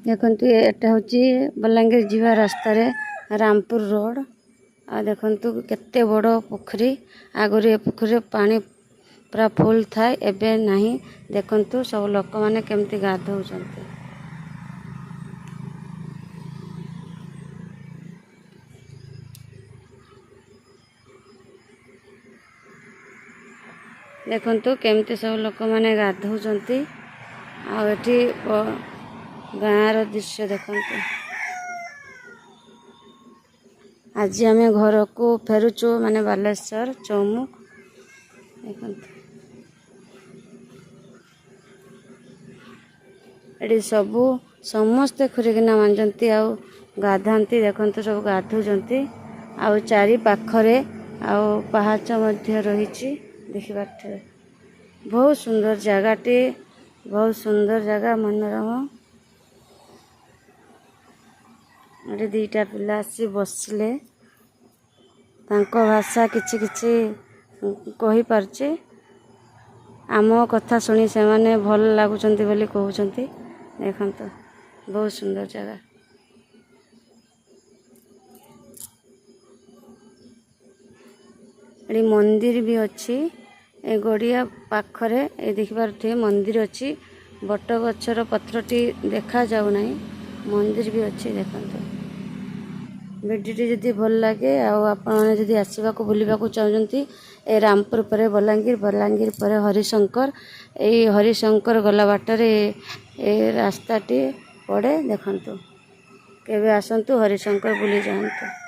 देखंतु एटा होची बलांगीर जीवा रास्ता रे रामपुर रोड आ देखंतु केते बड़ पोखरी आगरे पोखरी पानी पूरा फुल थाए एबे नहीं देखंतु सब लोक माने केमती गाधौचंती। देखंतु केमती सब लोक माने गाधौचंती आ एठी गाँर दृश्य देखंतु। आज आम घर को फेरुचु माने बालेश्वर चौमुख देखंतु एटी सबू समस्ते खुरिकिना मांजंती आउ गाधांती देखंतु सब गाधुचंती आउ चारि पाखरे आउ पहाच मध्य रहिछि देखिबाथे बहुत सुंदर जगाटी बहुत सुंदर जगह मनोरम। अरे दीटा पिला आसी बसले तांको भाषा किछि किछि कहि पारछि आम कथा सुनी से माने भल लागुचंती बोली कहउचंती देखंतु बहुत सुंदर जगह। एडी मंदिर भी अच्छी ए गड़िया पाखरे ए देखिबार थे मंदिर अच्छी बट गछर पत्रटी देखा जाउ नाही मंदिर भी अच्छी देखंतु। भिडियोटी जदि भल लगे आपने जदि आसवा को बुलवा को चाहते ए रामपुर पर बलांगीर बलांगीर पर हरिशंकर ए हरिशंकर गला बाटरे ए रास्ताटी पड़े देखंतु केबे आसंतु हरिशंकर बुली जांतु।